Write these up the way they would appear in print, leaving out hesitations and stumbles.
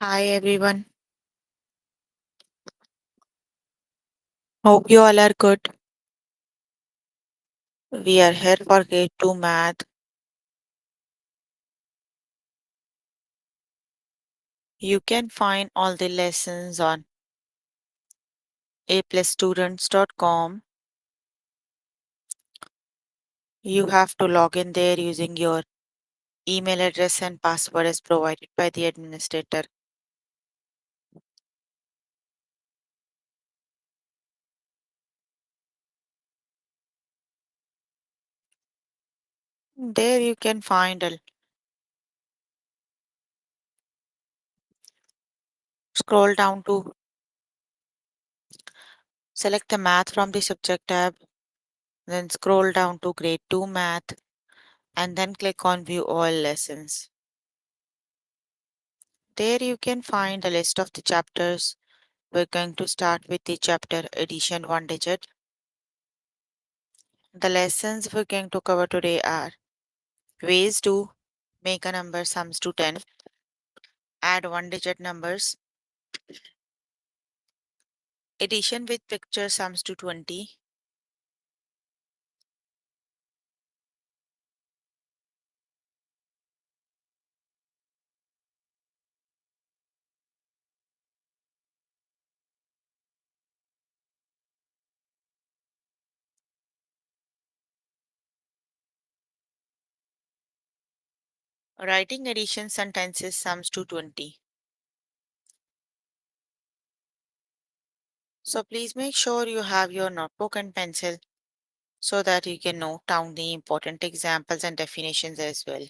Hi everyone. Hope you all are good. We are here for grade 2 math. You can find all the lessons on aplusstudents.com. You have to log in there using your email address and password as provided by the administrator. There you can find a scroll down to select the math from the subject tab, then scroll down to grade 2 math and then click on view all lessons. There you can find a list of the chapters. We're going to start with the chapter addition one digit. The lessons we're going to cover today are ways to make a number sums to 10, add one digit numbers, addition with picture sums to 20, writing addition sentences sums to 20. So please make sure you have your notebook and pencil so that you can note down the important examples and definitions as well.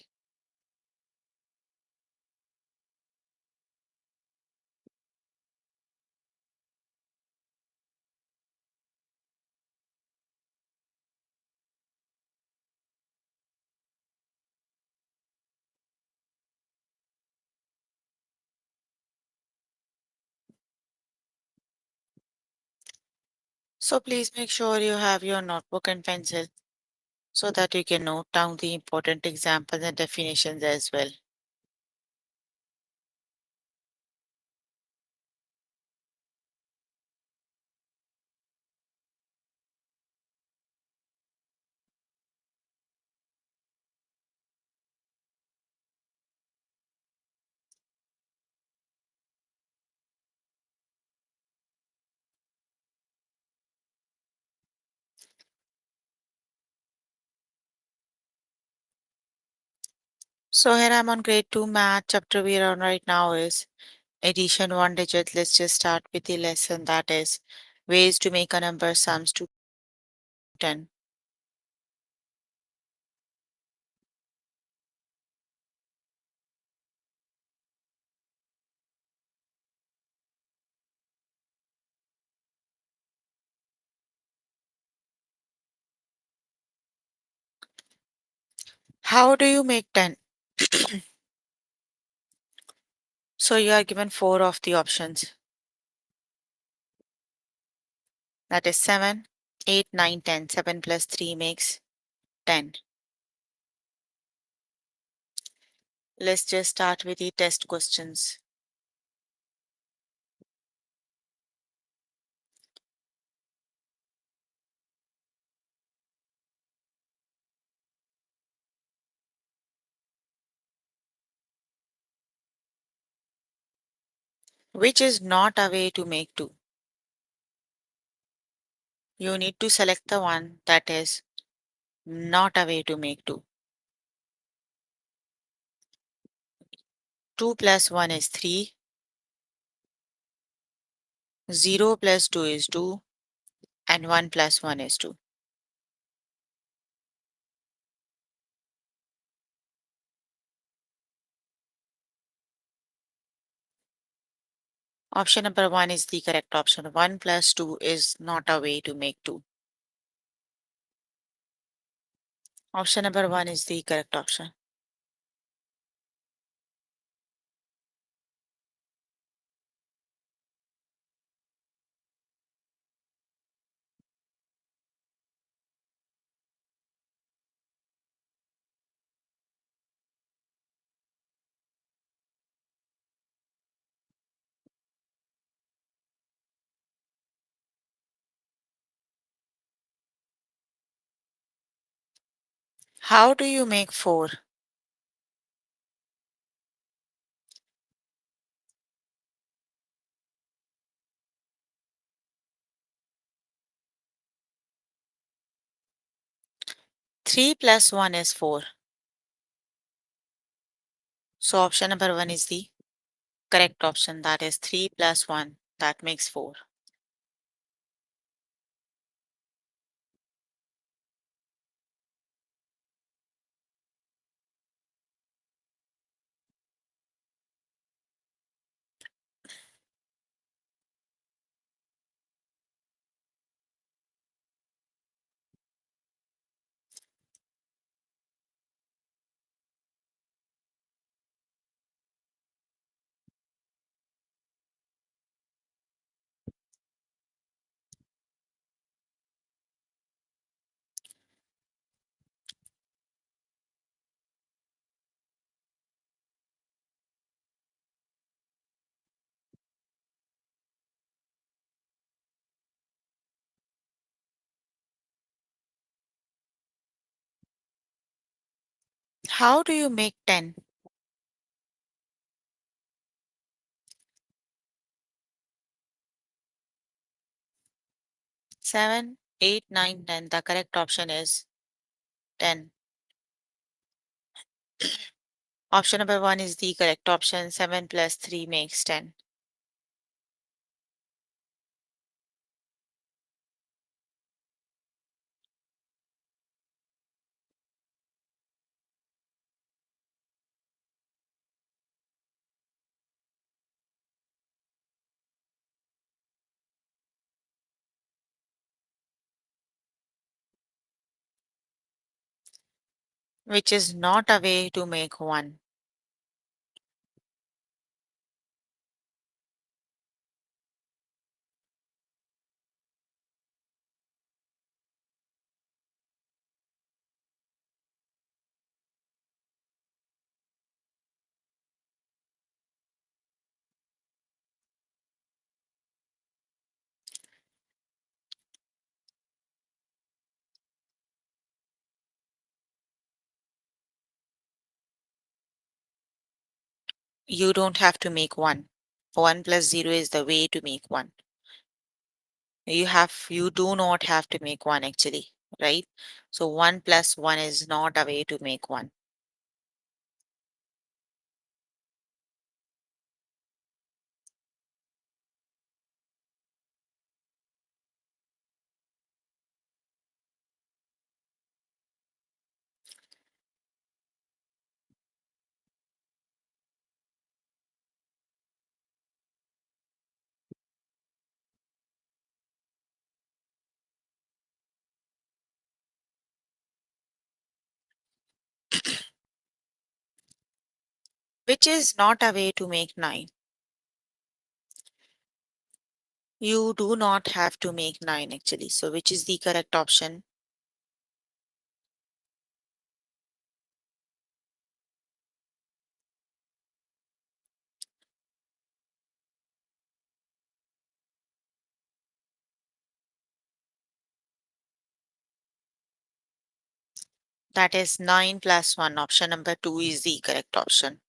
So please make sure you have your notebook and pencil so that you can note down the important examples and definitions as well. So here I'm on grade 2 math. Chapter we are on right now is addition one digit. Let's just start with the lesson that is ways to make a number sums to 10. How do you make 10? So you are given four of the options. That is 7, 8, 9, 10. 7 plus 3 makes 10. Let's just start with the test questions. Which is not a way to make 2? You need to select the one that is not a way to make 2. 2 plus 1 is 3. 0 plus 2 is 2. And 1 plus 1 is 2. Option number 1 is the correct option. 1 plus 2 is not a way to make 2. Option number 1 is the correct option. How do you make 4? 3 plus 1 is 4. So option number 1 is the correct option. That is 3 plus 1. That makes 4. How do you make 10? 7, 8, 9, 10. The correct option is 10. Option number 1 is the correct option. 7 plus 3 makes 10. Which is not a way to make 1. You don't have to make 1. 1 plus 0 is the way to make 1. You do not have to make 1 actually, right? So 1 plus 1 is not a way to make 1. Which is not a way to make 9. You do not have to make 9 actually. So which is the correct option? That is 9 plus 1. Option number 2 is the correct option.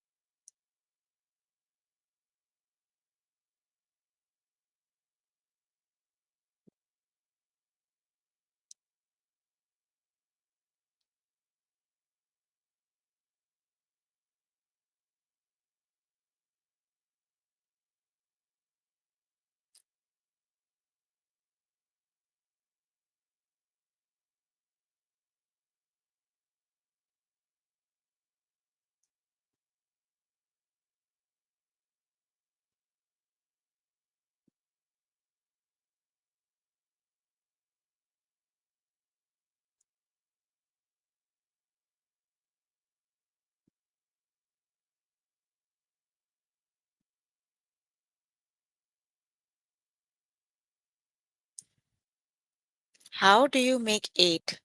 How do you make 8?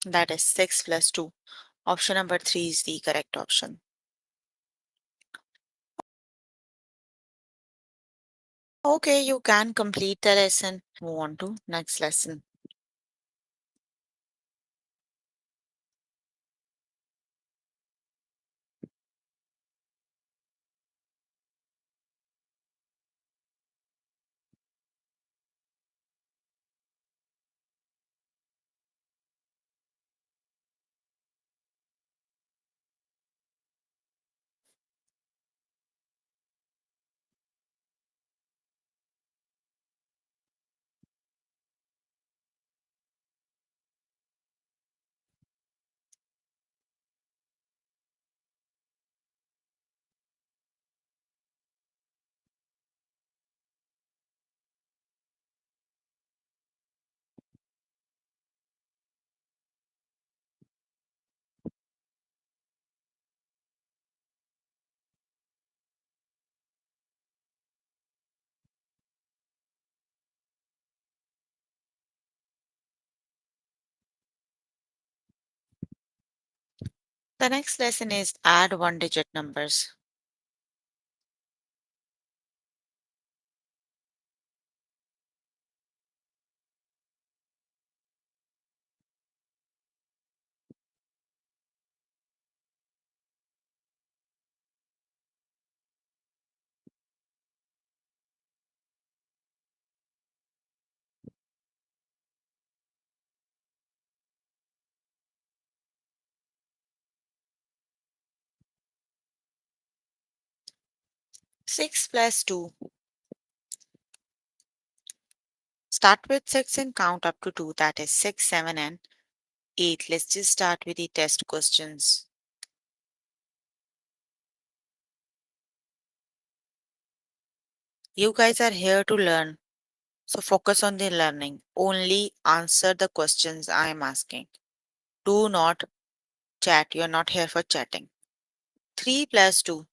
That is 6 plus 2. Option number 3 is the correct option. Okay, you can complete the lesson. Move on to next lesson. The next lesson is add one digit numbers. Six plus two. Start with six and count up to two. That is six, seven, and eight. Let's just start with the test questions. You guys are here to learn, so focus on the learning. Only answer the questions I am asking. Do not chat. You're not here for chatting. 3 plus 2.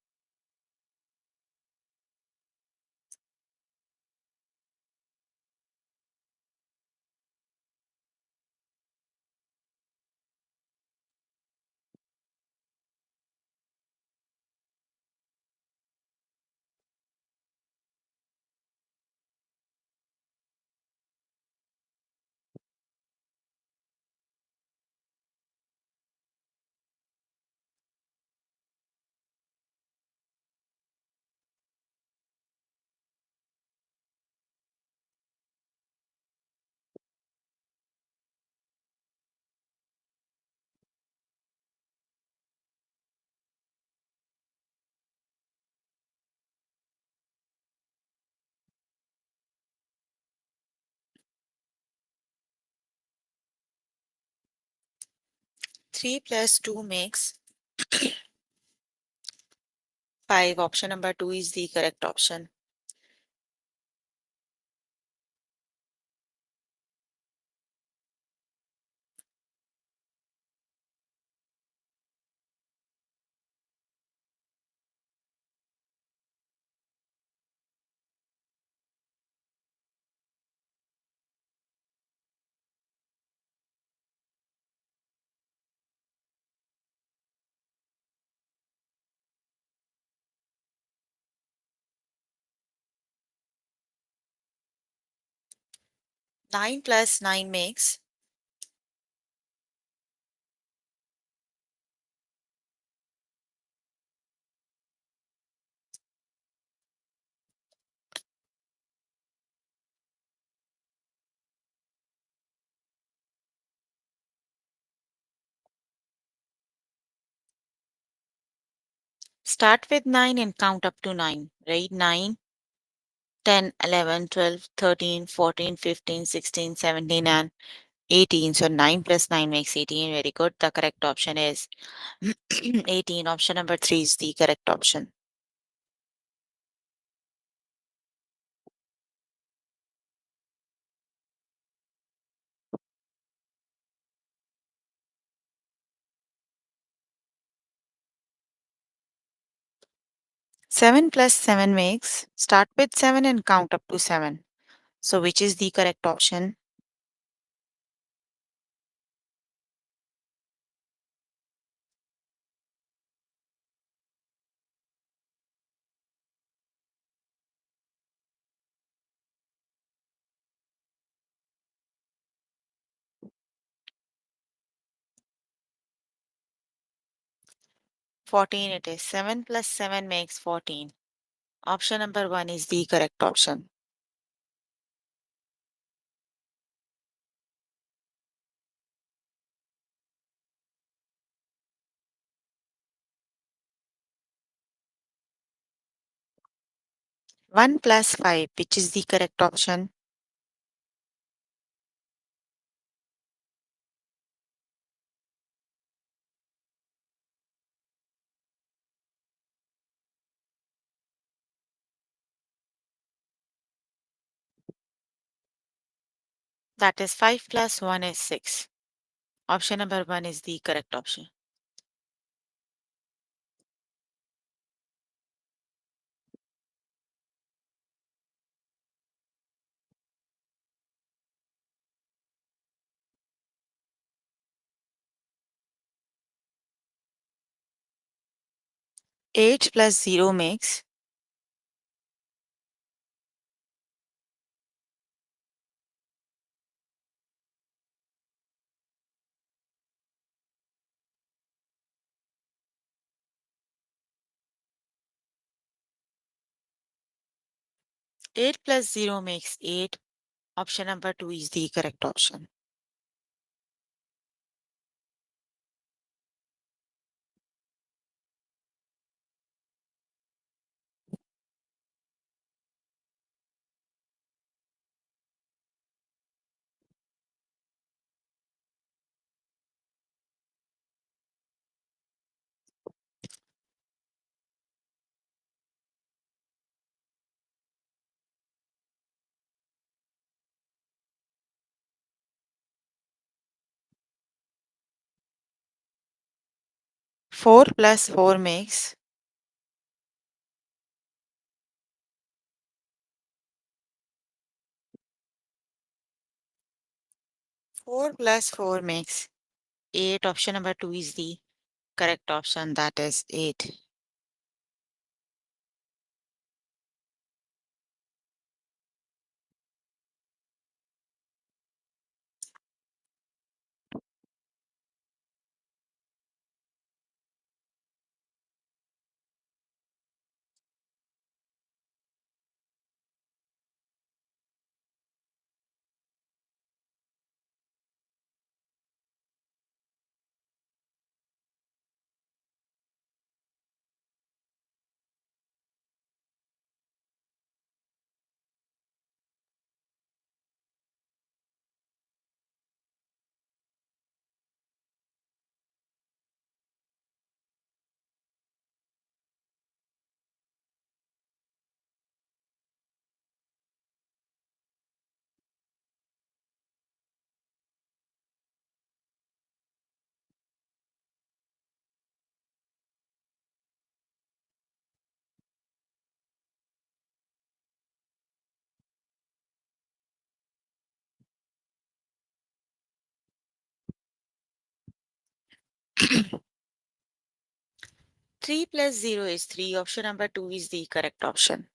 3 plus 2 makes 5. Option number 2 is the correct option. Nine plus 9 makes. Start with 9 and count up to 9. Right? 9, 10, 11, 12, 13, 14, 15, 16, 17, and 18. So 9 plus 9 makes 18. Very good. The correct option is 18. Option number 3 is the correct option. 7 plus 7 makes. Start with 7 and count up to 7. So which is the correct option? Fourteen it is. 7 plus 7 makes 14. Option number 1 is the correct option. One plus 5, which is the correct option? That is 5 plus 1 is 6. Option number 1 is the correct option. 8 plus 0 makes 8 plus 0 makes 8. Option number 2 is the correct option. Four plus 4 makes 4 plus 4 makes 8. Option number 2 is the correct option. That is 8. Three plus 0 is 3. Option number 2 is the correct option.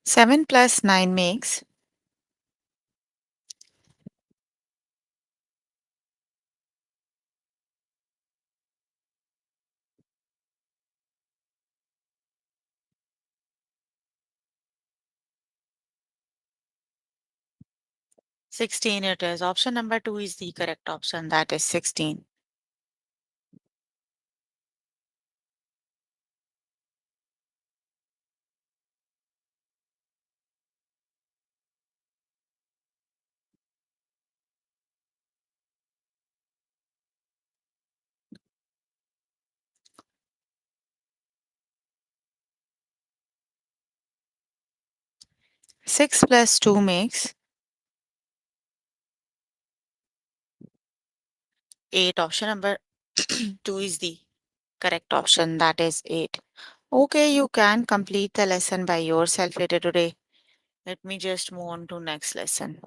7 plus 9 makes 16. It is. Option number 2 is the correct option. That is 16. Six plus 2 makes 8. Option number 2 is the correct option. That is 8. Okay, you can complete the lesson by yourself later today. Let me just move on to next lesson.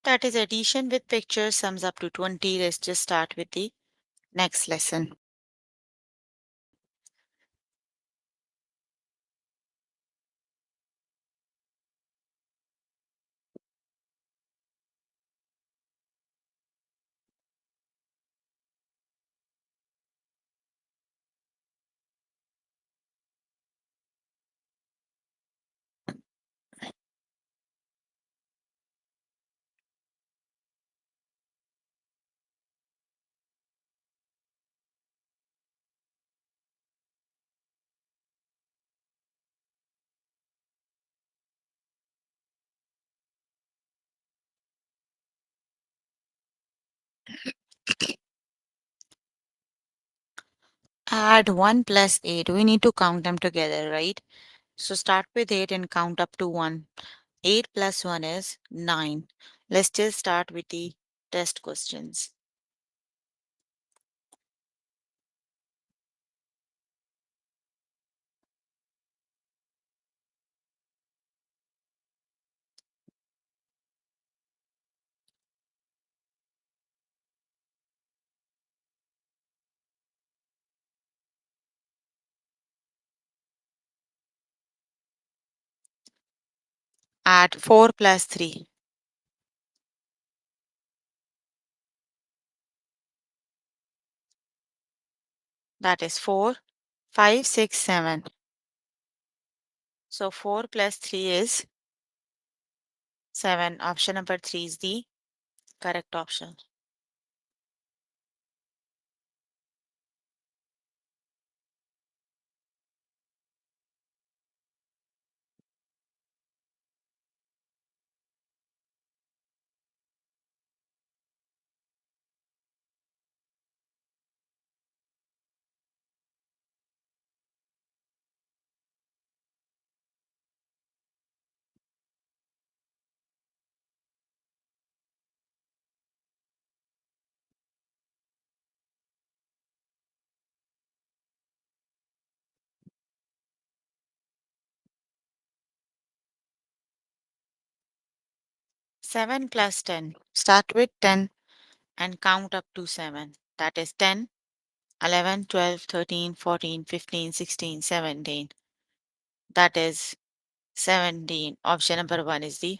That is addition with pictures sums up to 20. Let's just start with the next lesson. Add 1 plus 8. We need to count them together, right? So start with 8 and count up to 1. 8 plus 1 is 9. Let's just start with the test questions. Add 4 plus 3. That is 4, 5, 6, 7. So 4 plus 3 is 7. Option number 3 is the correct option. Seven plus 10. Start with 10 and count up to 7. That is 10, 11, 12, 13, 14, 15, 16, 17. That is 17. Option number 1 is the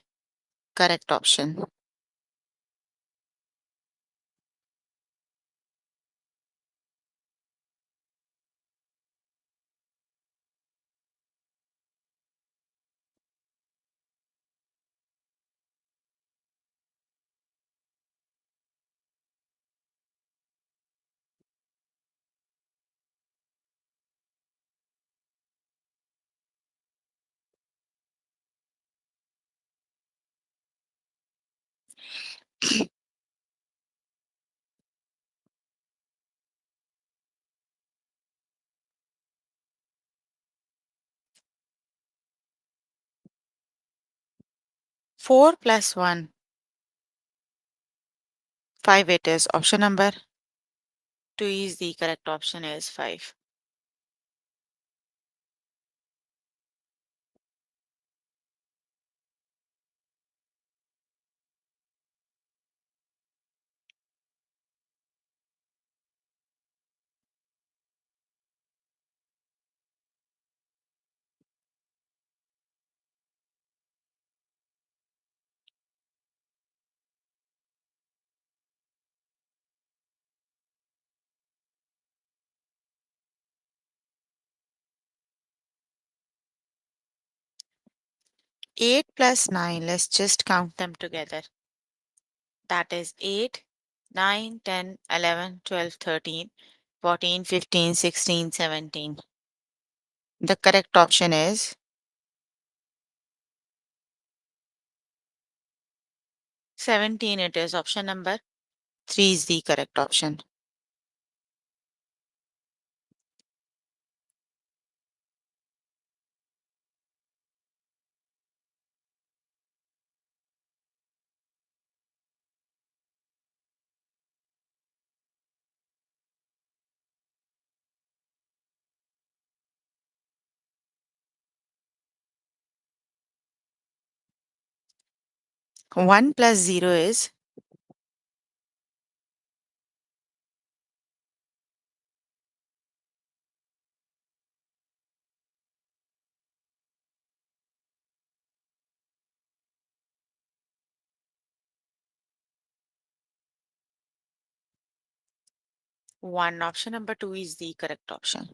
correct option. Four plus 1. 5 it is. Option number 2 is the correct option is 5. Eight plus 9. Let's just count them together. That is 8, 9, 10, 11, 12, 13, 14, 15, 16, 17. The correct option is 17. It is. Option number 3 is the correct option. One plus 0 is one. Option number 2 is the correct option.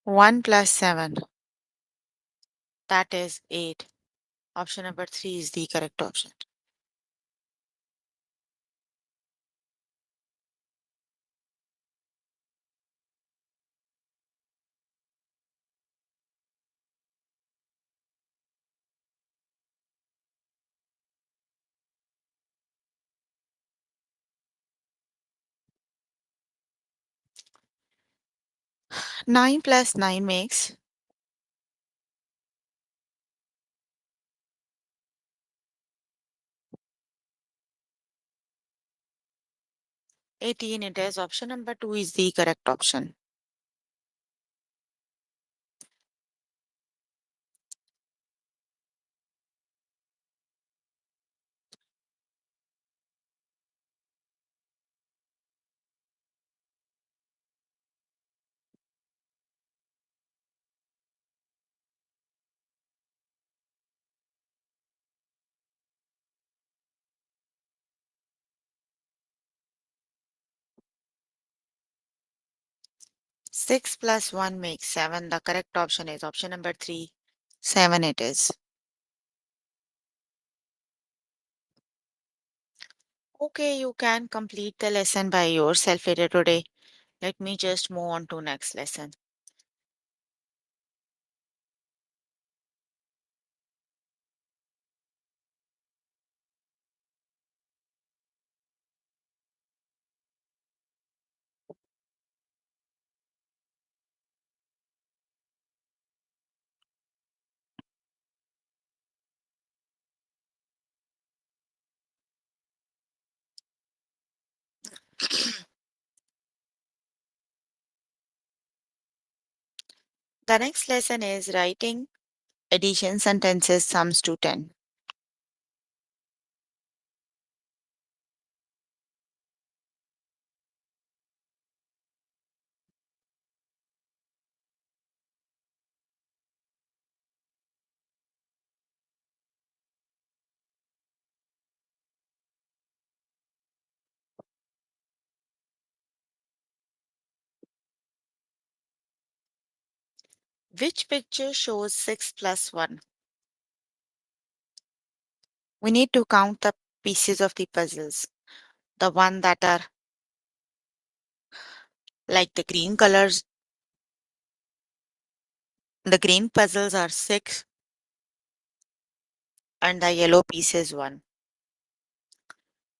1 plus 7, that is 8. Option number 3 is the correct option. 9 plus 9 makes 18. It is option number 2 is the correct option. Six plus 1 makes 7. The correct option is option number 3. 7 it is. Okay, you can complete the lesson by yourself later today. Let me just move on to next lesson. The next lesson is writing addition sentences sums to 10. Which picture shows 6 plus 1? We need to count the pieces of the puzzles. The one that are like the green colors, the green puzzles are 6 and the yellow piece is 1.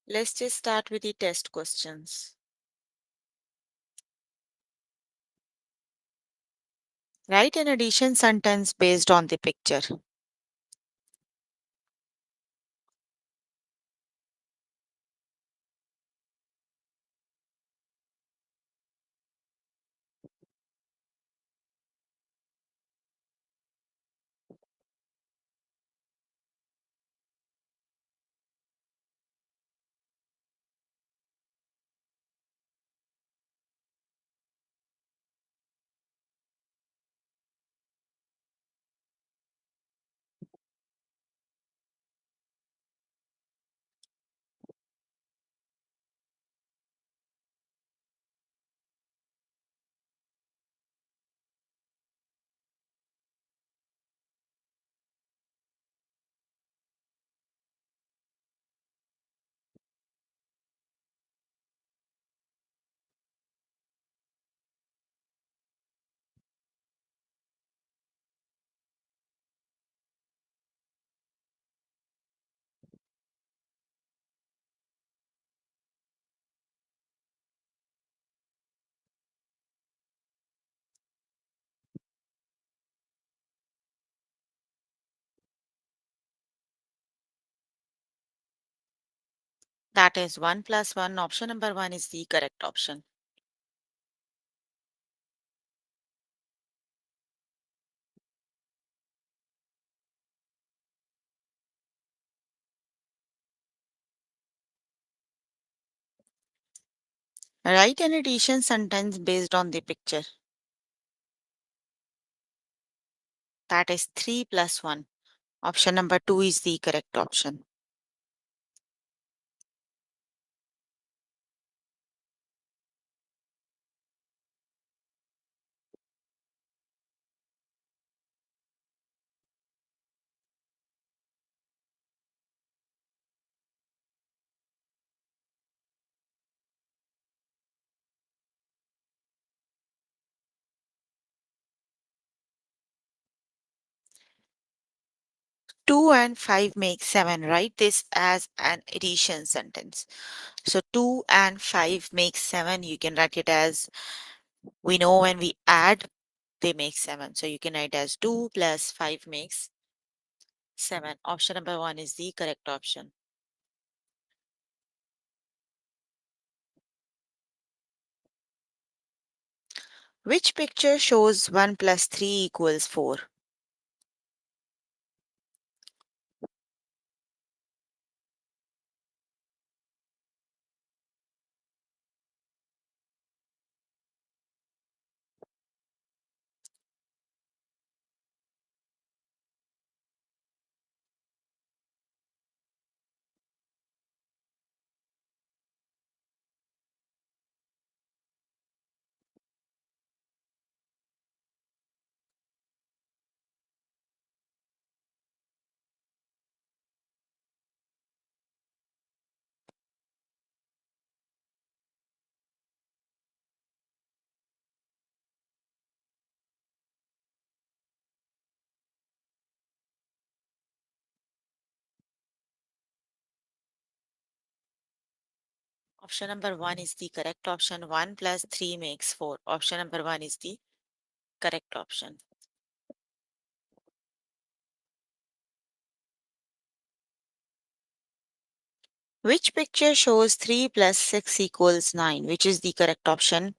Let's just start with the test questions. Write an addition sentence based on the picture. That is 1 plus 1. Option number 1 is the correct option. Write an addition sentence based on the picture. That is 3 plus 1. Option number 2 is the correct option. 2 and 5 make 7. Write this as an addition sentence. So 2 and 5 make 7. You can write it as, we know when we add, they make 7. So you can write as 2 plus 5 makes 7. Option number 1 is the correct option. Which picture shows 1 plus 3 equals 4? Option number 1 is the correct option. 1 plus 3 makes 4. Option number 1 is the correct option. Which picture shows 3 plus 6 equals 9? Which is the correct option?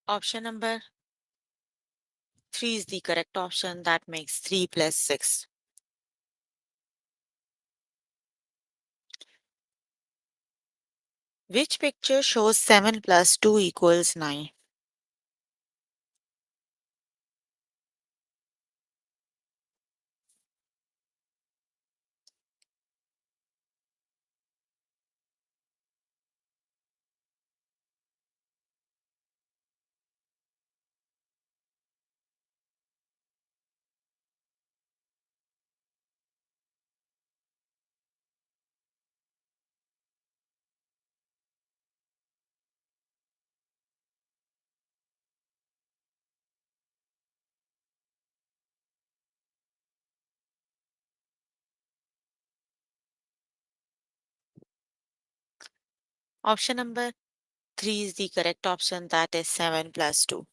Option number 3 is the correct option. That makes 3 plus 6. Which picture shows 7 plus 2 equals 9? Option number 3 is the correct option. That is 7 plus 2.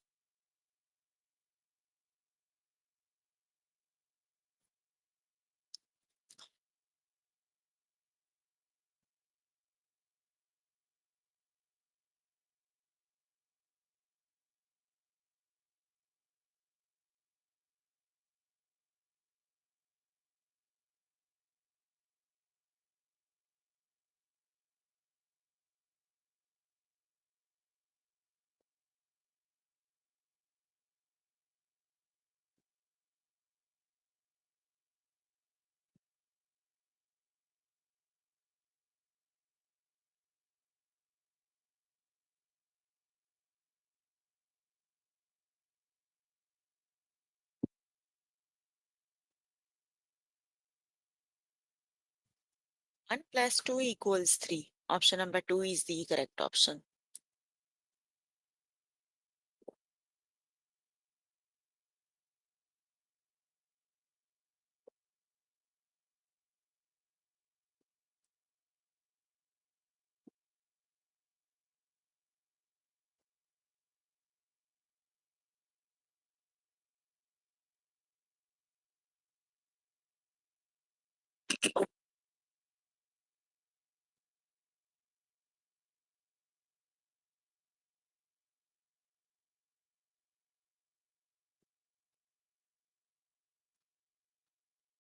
One plus 2 equals 3. Option number 2 is the correct option.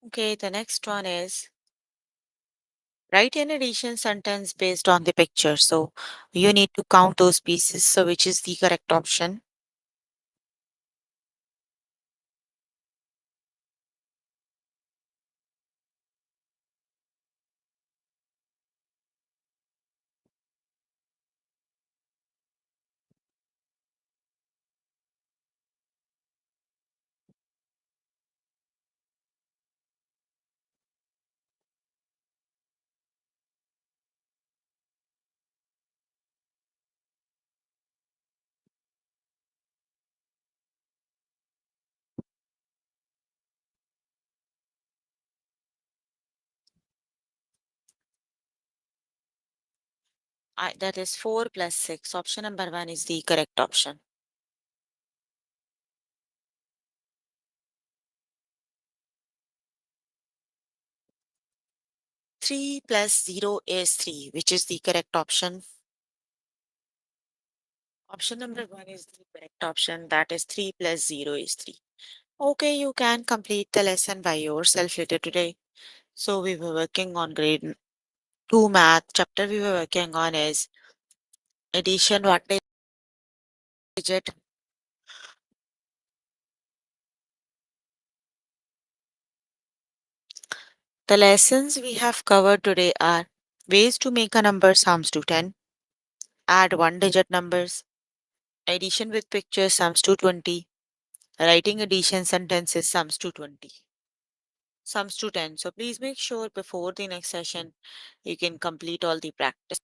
Okay, the next one is write an addition sentence based on the picture. So you need to count those pieces. So which is the correct option? That is 4 plus 6. Option number 1 is the correct option. 3 plus 0 is 3, which is the correct option. Option number 1 is the correct option. That is 3 plus 0 is 3. Okay, you can complete the lesson by yourself later today. So we were working on grade 2 math. Chapter we were working on is addition one digit. The lessons we have covered today are ways to make a number sums to 10, add one digit numbers, addition with pictures sums to 20, writing addition sentences sums to 20, sums to 10. So please make sure before the next session you can complete all the practice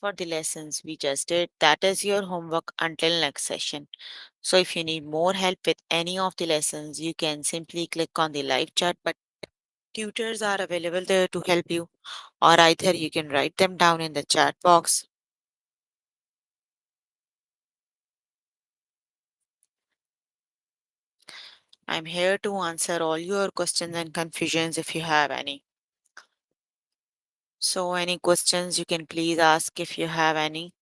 for the lessons we just did. That is your homework until next session. So if you need more help with any of the lessons, you can simply click on the live chat, but tutors are available there to help you, or either you can write them down in the chat box. I'm here to answer all your questions and confusions if you have any. So, any questions you can please ask if you have any.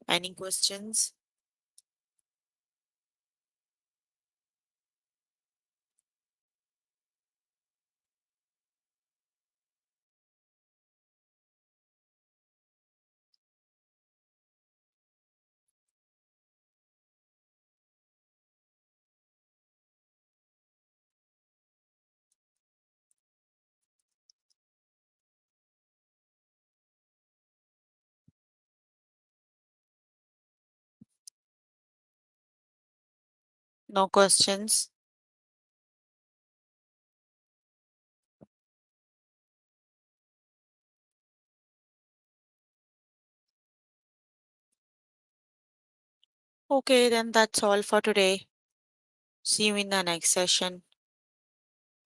Any questions? No questions? Okay, then that's all for today. See you in the next session.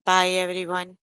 Bye, everyone.